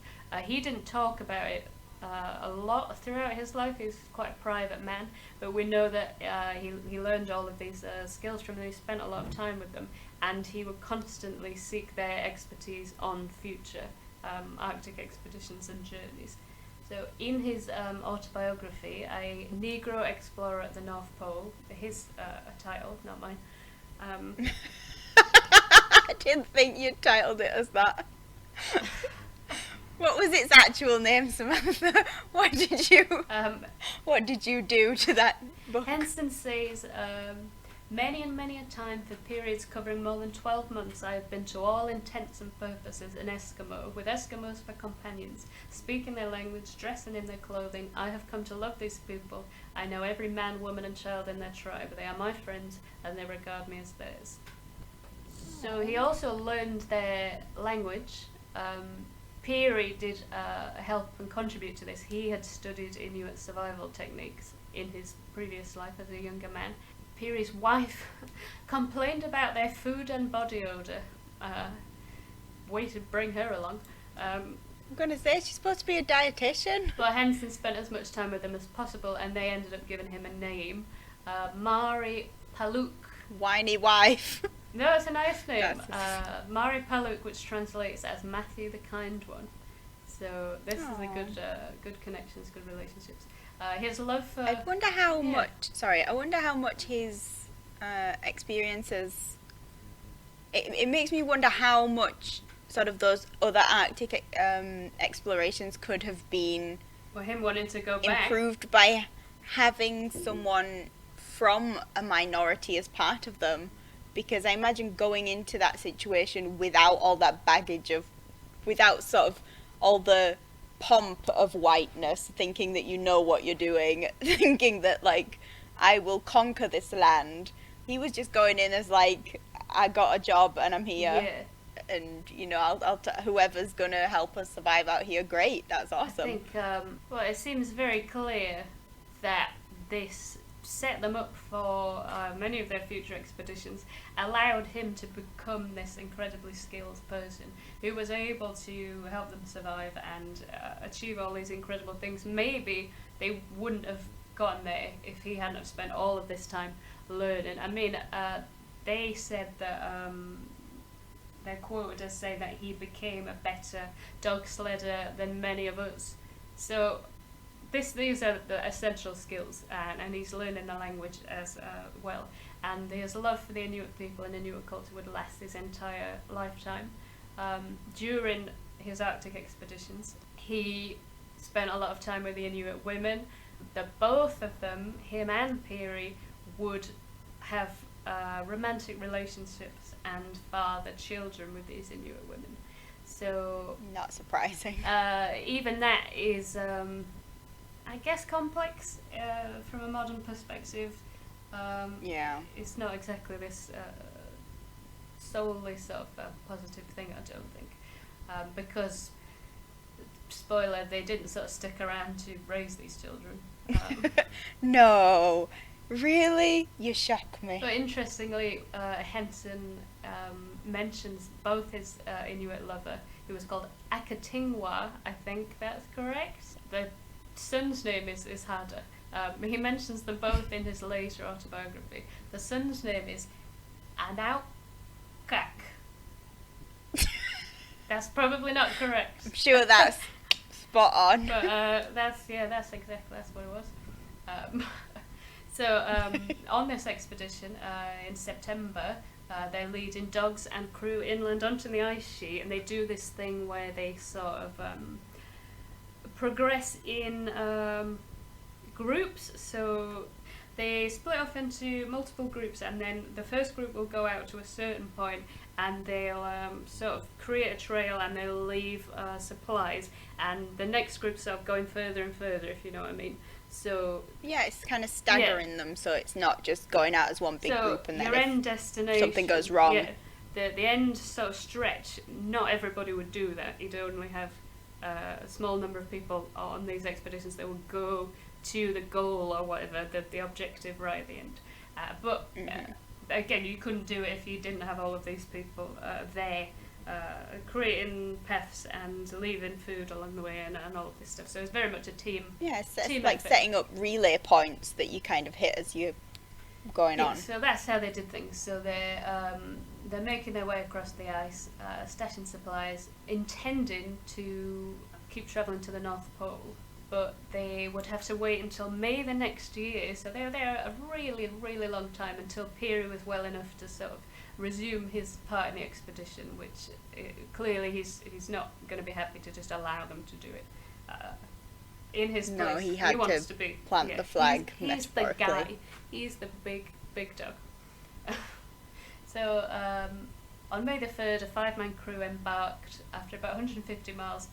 S2: He didn't talk about it a lot throughout his life. He was quite a private man, but we know that he learned all of these skills from them. He spent a lot of time with them, and he would constantly seek their expertise on future Arctic expeditions and journeys. So in his autobiography, A Negro Explorer at the North Pole, his title, not mine.
S1: I didn't think you titled it as that. What was its actual name, Samantha? What did you do to that book?
S2: Henson says, many and many a time for periods covering more than 12 months I have been to all intents and purposes an Eskimo, with Eskimos for companions, speaking their language, dressing in their clothing. I have come to love these people. I know every man, woman and child in their tribe. They are my friends and they regard me as theirs. So he also learned their language. Peary did help and contribute to this. He had studied Inuit survival techniques in his previous life as a younger man. Peary's wife complained about their food and body odour. Way to bring her along.
S1: I'm going to say she's supposed to be a dietitian.
S2: But Henson spent as much time with them as possible, and they ended up giving him a name. Mari Paluk.
S1: Whiny wife.
S2: No, it's a nice name.
S1: That's
S2: Mari Paluk, which translates as Matthew the Kind One. So this is a
S1: Aw.
S2: good connections, good relationships. His love for...
S1: I wonder how
S2: Yeah.
S1: much. Sorry, I wonder how much his experiences. It makes me wonder how much sort of those other Arctic explorations could have been
S2: For him wanting to go back.
S1: improved by having someone from a minority as part of them, because I imagine going into that situation without all that baggage of, without sort of all the pomp of whiteness, thinking that you know what you're doing, thinking that like I will conquer this land. He was just going in as like, I got a job and I'm here,
S2: Yeah.
S1: and you know whoever's gonna help us survive out here, great, that's awesome.
S2: I think, well, it seems very clear that this set them up for many of their future expeditions, allowed him to become this incredibly skilled person who was able to help them survive and achieve all these incredible things. Maybe they wouldn't have gotten there if he hadn't have spent all of this time learning. I mean, they said that they're quoted as saying that he became a better dog sledder than many of us. So these are the essential skills, and he's learning the language as well. And his love for the Inuit people and Inuit culture would last his entire lifetime. During his Arctic expeditions, he spent a lot of time with the Inuit women. Both of them, him and Peary, would have romantic relationships and father children with these Inuit women. So
S1: Not surprising.
S2: even that is, I guess, complex from a modern perspective.
S1: Yeah.
S2: It's not exactly this solely sort of a positive thing, I don't think, because, spoiler, they didn't sort of stick around to raise these children.
S1: No, really? You shock me.
S2: But interestingly, Henson mentions both his Inuit lover, who was called Akatingwa, I think that's correct. The son's name is harder. He mentions them both in his later autobiography. The son's name is Anaukak. That's probably not correct.
S1: I'm sure that's spot on.
S2: But that's what it was. So on this expedition in September, they're leading dogs and crew inland onto the ice sheet, and they do this thing where they sort of progress in groups. So they split off into multiple groups, and then the first group will go out to a certain point, and they'll sort of create a trail, and they'll leave supplies, and the next group's sort of going further and further, if you know what I mean. So
S1: Yeah, it's kind of staggering them, so it's not just going out as one big group and then
S2: your end destination,
S1: something goes wrong.
S2: Yeah, the end sort of stretch, not everybody would do that. You'd only have a small number of people on these expeditions that would go to the goal or whatever, the objective right at the end. But again, you couldn't do it if you didn't have all of these people there, creating paths and leaving food along the way and all of this stuff. So it's very much a team.
S1: Yeah, it's
S2: team
S1: like
S2: effort.
S1: setting up relay points that you kind of hit as you're going on.
S2: So that's how they did things. So they're making their way across the ice, stashing supplies, intending to keep travelling to the North Pole. But they would have to wait until May the next year. So they were there a really, really long time until Peary was well enough to sort of resume his part in the expedition, which clearly he's not going to be happy to just allow them to do it. In his place,
S1: No, he had
S2: wants
S1: to
S2: be,
S1: plant the flag,
S2: He's the
S1: metaphorically.
S2: guy. He's the big dog. So on May the 3rd, a 5-man crew embarked after about 150 miles.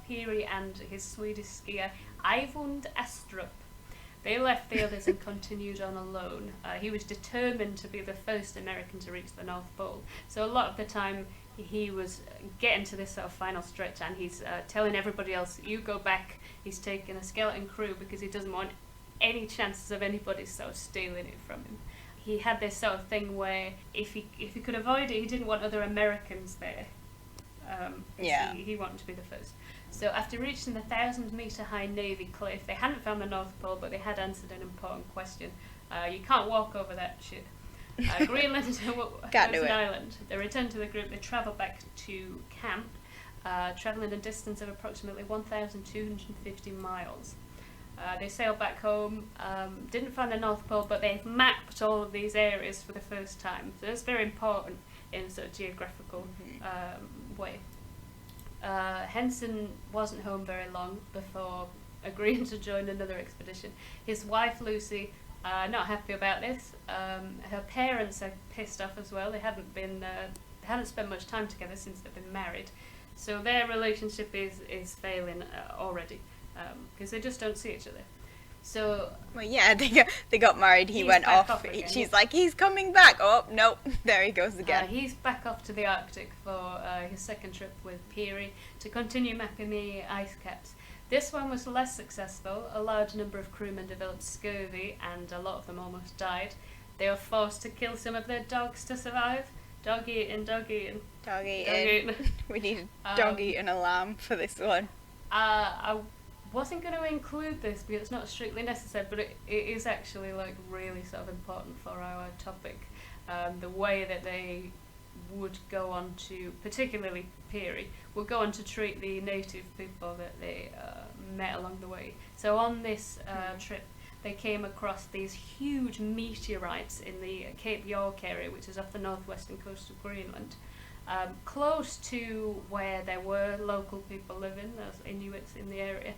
S2: Peary and his Swedish skier Eyvind Astrup. They left the others and continued on alone. He was determined to be the first American to reach the North Pole. So a lot of the time he was getting to this sort of final stretch, and he's telling everybody else, you go back. He's taking a skeleton crew because he doesn't want any chances of anybody sort of stealing it from him. He had this sort of thing where if he could avoid it, he didn't want other Americans there. He wanted to be the first. So after reaching the 1,000-metre high Navy cliff, they hadn't found the North Pole, but they had answered an important question. You can't walk over that shit. Greenland was an island. They returned to the group. They travelled back to camp, travelling a distance of approximately 1,250 miles. They sailed back home, didn't find the North Pole, but they've mapped all of these areas for the first time. So it's very important in sort of geographical way. Henson wasn't home very long before agreeing to join another expedition. His wife Lucy, not happy about this. Her parents are pissed off as well. They hadn't spent much time together since they've been married, so their relationship is failing already, because they just don't see each other. So
S1: Well, yeah, they got married. He went
S2: back
S1: off.
S2: again.
S1: She's like, he's coming back. Oh nope, there he goes again.
S2: He's back off to the Arctic for his second trip with Peary to continue mapping the ice caps. This one was less successful. A large number of crewmen developed scurvy, and a lot of them almost died. They were forced to kill some of their dogs to survive. Dog eating.
S1: Dog eating. We need dog eating alarm for this one.
S2: I wasn't going to include this because it's not strictly necessary, but it is actually like really sort of important for our topic. The way that they would go on to, particularly Peary, would go on to treat the native people that they met along the way. So on this trip, they came across these huge meteorites in the Cape York area, which is off the northwestern coast of Greenland, close to where there were local people living, those Inuits in the area.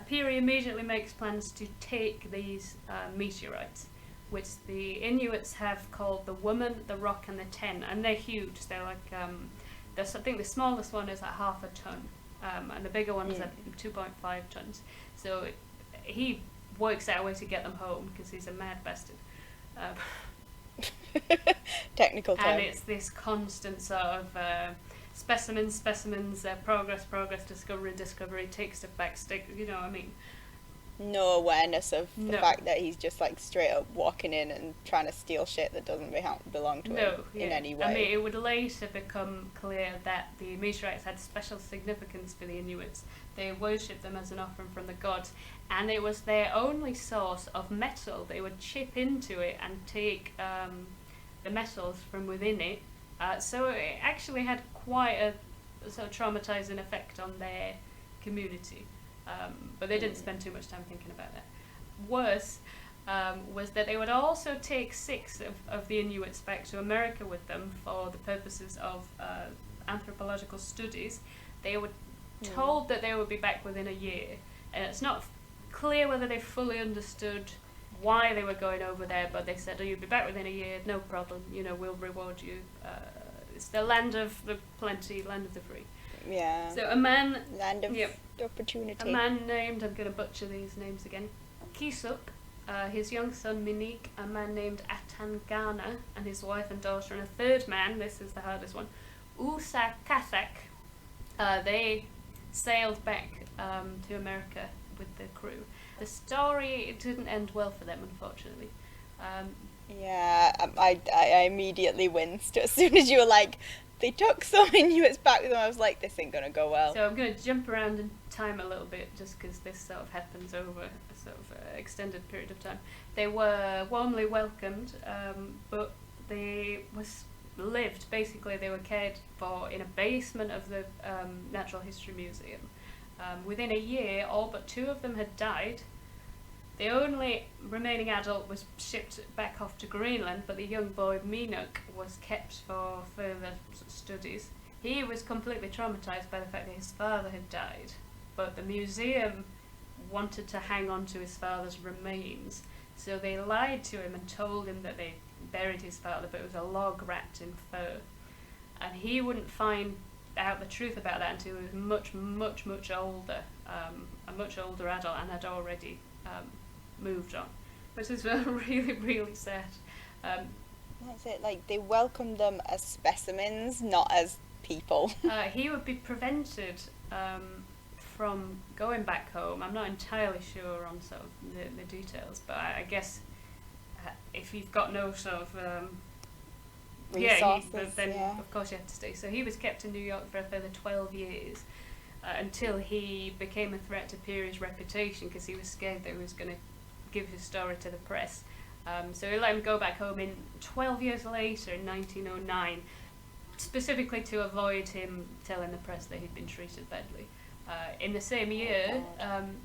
S2: Peary immediately makes plans to take these meteorites, which the Inuits have called the Woman, the Rock, and the Ten, and they're huge. They're like, I think the smallest one is at 1/2 ton, and the bigger one is at 2.5 tons. So he works out a way to get them home because he's a mad bastard.
S1: Technical term.
S2: And it's this constant sort of specimens, progress, discovery, take stuff back, you know what I mean?
S1: No awareness of the fact that he's just like straight up walking in and trying to steal shit that doesn't belong to him in any way.
S2: I mean, it would later become clear that the meteorites had special significance for the Inuits. They worshipped them as an offering from the gods, and it was their only source of metal. They would chip into it and take the metals from within it. So it actually had quite a sort of traumatizing effect on their community. But they didn't spend too much time thinking about that. Worse was that they would also take 6 of the Inuits back to America with them for the purposes of anthropological studies. They were told that they would be back within a year, and it's not clear whether they fully understood why they were going over there, but they said, oh, you'll be back within a year, no problem, you know, we'll reward you. It's the land of the plenty, land of the free.
S1: Yeah.
S2: So a man...
S1: Land of opportunity.
S2: A man named, I'm going to butcher these names again, Kisuk, his young son Minik, a man named Atangana, and his wife and daughter, and a third man, this is the hardest one, Usakasak. They sailed back to America with the crew. The story didn't end well for them, unfortunately.
S1: Yeah, I immediately winced as soon as you were like, they took some Inuits back with them. I was like, this ain't gonna go well.
S2: So I'm going to jump around in time a little bit, just because this sort of happens over a sort of extended period of time. They were warmly welcomed, but they lived, basically they were cared for in a basement of the Natural History Museum. Within a year, all but 2 of them had died. The only remaining adult was shipped back off to Greenland, but the young boy Minuk was kept for further studies. He was completely traumatized by the fact that his father had died, but the museum wanted to hang on to his father's remains, so they lied to him and told him that they buried his father, but it was a log wrapped in fur. And he wouldn't find out the truth about that until he was much older, a much older adult, and had already moved on, which is really sad.
S1: That's it, like they welcomed them as specimens, not as people.
S2: He would be prevented from going back home. I'm not entirely sure on sort of the details, but I guess if you've got no sort of
S1: resources,
S2: then of course you have to stay. So he was kept in New York for a further 12 years until he became a threat to Peary's reputation, because he was scared that he was going to give his story to the press. So he let him go back home in 12 years later, in 1909, specifically to avoid him telling the press that he'd been treated badly. In the same year,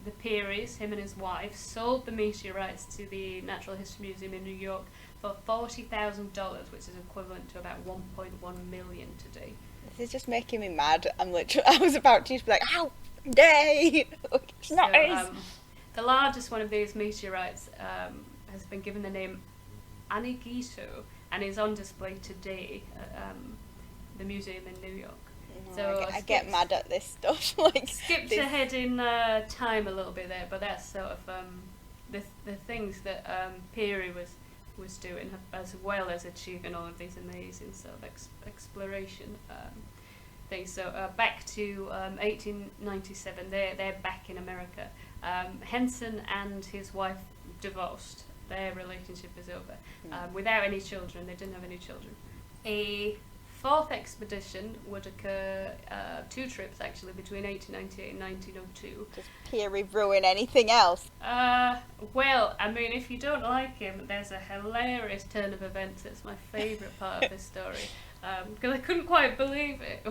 S2: the Pearys, him and his wife, sold the meteorites to the Natural History Museum in New York for $40,000, which is equivalent to about 1.1 million today.
S1: This is just making me mad. I was about to be like, how dare it's
S2: So,
S1: nice.
S2: the largest one of these meteorites has been given the name Anigito and is on display today at the museum in New York.
S1: So I get mad at this stuff. Like
S2: skipped
S1: this.
S2: ahead in time a little bit there, but that's sort of the things that Peary was doing, as well as achieving all of these amazing sort of exploration things. So back to 1897, they're back in America. Henson and his wife divorced. Their relationship is over. Without any children, they didn't have any children. A fourth expedition would occur, 2 trips actually, between 1898 and 1902.
S1: Does Peary ruin anything else?
S2: Well, I mean, if you don't like him, there's a hilarious turn of events. It's my favourite part of this story, because I couldn't quite believe it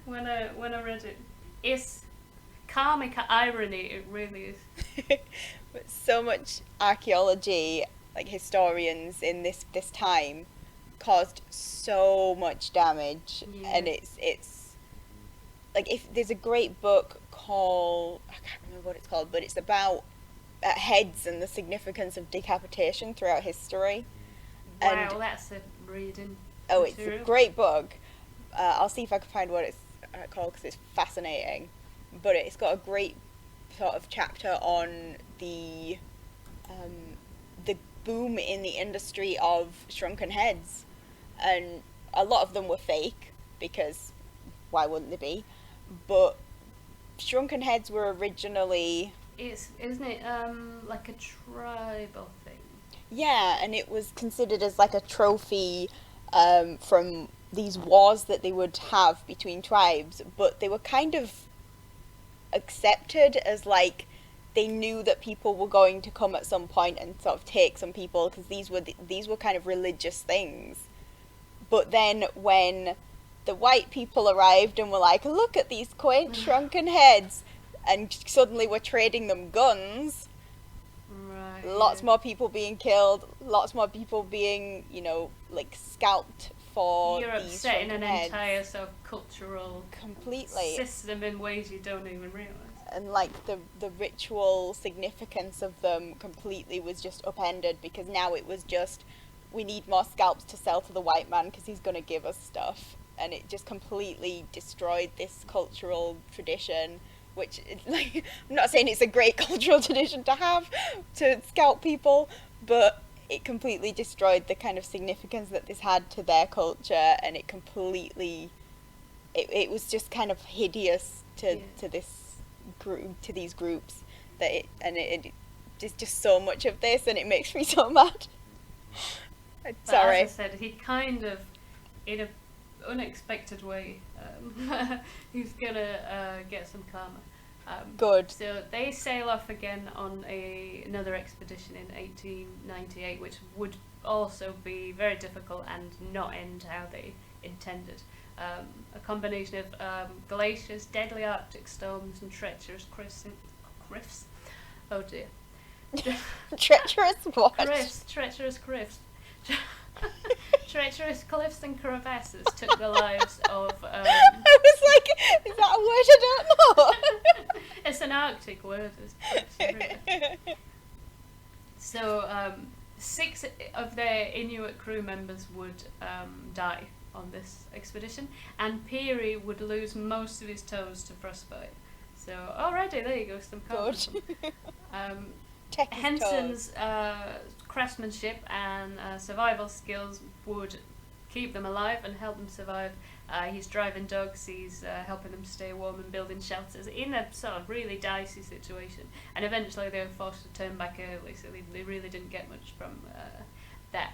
S2: when I read it. It's comic irony, it really is.
S1: But so much archaeology, like historians in this time, caused so much damage. And it's like, if there's a great book called, I can't remember what it's called, but it's about heads and the significance of decapitation throughout history.
S2: Wow,
S1: and
S2: that's a reading
S1: it's
S2: material.
S1: a great book. I'll see if I can find what it's called, because it's fascinating. But it's got a great sort of chapter on the boom in the industry of shrunken heads, and a lot of them were fake, because why wouldn't they be? But shrunken heads were originally,
S2: Isn't it like a tribal thing?
S1: yeah, and it was considered as like a trophy from these wars that they would have between tribes, but they were kind of accepted as, like, they knew that people were going to come at some point and sort of take some people, because these were kind of religious things. But then when the white people arrived and were like, look at these quaint shrunken heads, and suddenly we're trading them guns,
S2: Right.
S1: lots more people being killed, lots more people being, like, scalped for
S2: You're
S1: these
S2: upsetting
S1: shrunken
S2: an
S1: heads.
S2: entire sort of cultural
S1: Completely.
S2: system in ways you don't even realise.
S1: And like the ritual significance of them completely was just upended, because now it was just, we need more scalps to sell to the white man because he's going to give us stuff. And it just completely destroyed this cultural tradition, which, like, I'm not saying it's a great cultural tradition to have, to scalp people, but it completely destroyed the kind of significance that this had to their culture, and it completely, it was just kind of hideous to this group, to these groups, that it just so much of this, and it makes me so mad. Sorry.
S2: As I said, he kind of, in an unexpected way, he's gonna get some karma.
S1: Good.
S2: So they sail off again on another expedition in 1898, which would also be very difficult and not end how they intended. A combination of glaciers, deadly Arctic storms, and treacherous cliffs. Oh dear.
S1: Treacherous what?
S2: Treacherous cliffs. Treacherous cliffs and crevasses took the lives of.
S1: I was like, is that a word I don't know?
S2: It's an Arctic word. So 6 of their Inuit crew members would die on this expedition, and Peary would lose most of his toes to frostbite. So already there you go, some
S1: Good.
S2: Henson's craftsmanship and survival skills would keep them alive and help them survive. He's driving dogs, he's helping them stay warm and building shelters in a sort of really dicey situation. And eventually they were forced to turn back early, so they really didn't get much from that.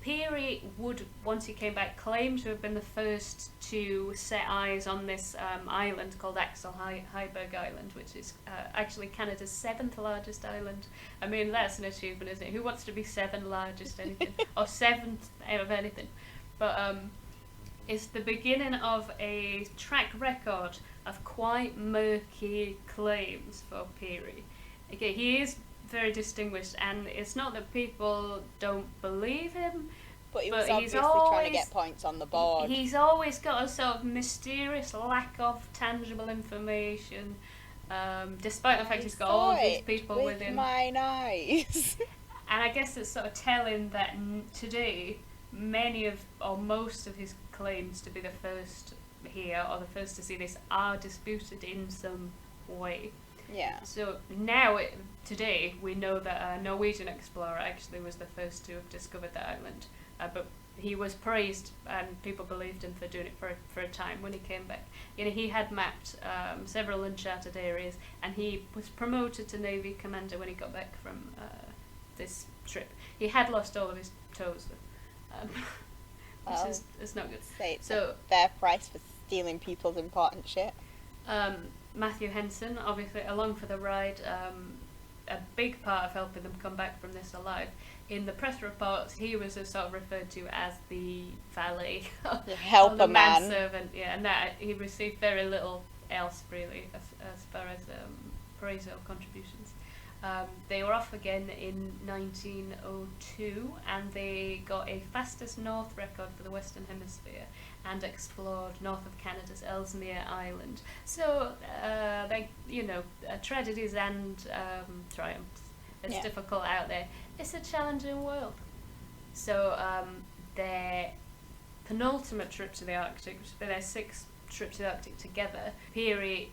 S2: Peary would, once he came back, claim to have been the first to set eyes on this island called Axel Heiberg Island, which is actually Canada's 7th largest island. I mean, that's an achievement, isn't it? Who wants to be 7th largest anything? Or 7th of anything? But It's the beginning of a track record of quite murky claims for Peary. Okay, he is very distinguished, and it's not that people don't believe him,
S1: But he
S2: but
S1: was
S2: he's
S1: obviously trying to
S2: always
S1: get points on the board.
S2: he's always got a sort of mysterious lack of tangible information, despite the fact he's got all of these people with him.
S1: mine eyes.
S2: And I guess it's sort of telling that today, many of, or most of his claims to be the first here, or the first to see this, are disputed in some way.
S1: Yeah.
S2: So now, today, we know that a Norwegian explorer actually was the first to have discovered the island. But he was praised, and people believed him for doing it for a time when he came back. You know, he had mapped several uncharted areas, and he was promoted to Navy commander when he got back from this trip. He had lost all of his toes, though, which is not good.
S1: Say it's
S2: So,
S1: a fair price for stealing people's important shit.
S2: Matthew Henson, obviously, along for the ride, a big part of helping them come back from this alive. In the press reports, he was sort of referred to as the valet,
S1: The helper
S2: or the
S1: man.
S2: manservant, yeah, and that he received very little else really as far as praise or contributions. They were off again in 1902, and they got a fastest north record for the Western Hemisphere, and explored north of Canada's Ellesmere Island. So, tragedies and triumphs. It's difficult out there. It's a challenging world. So, their penultimate trip to the Arctic, which has been their sixth trip to the Arctic together, Peary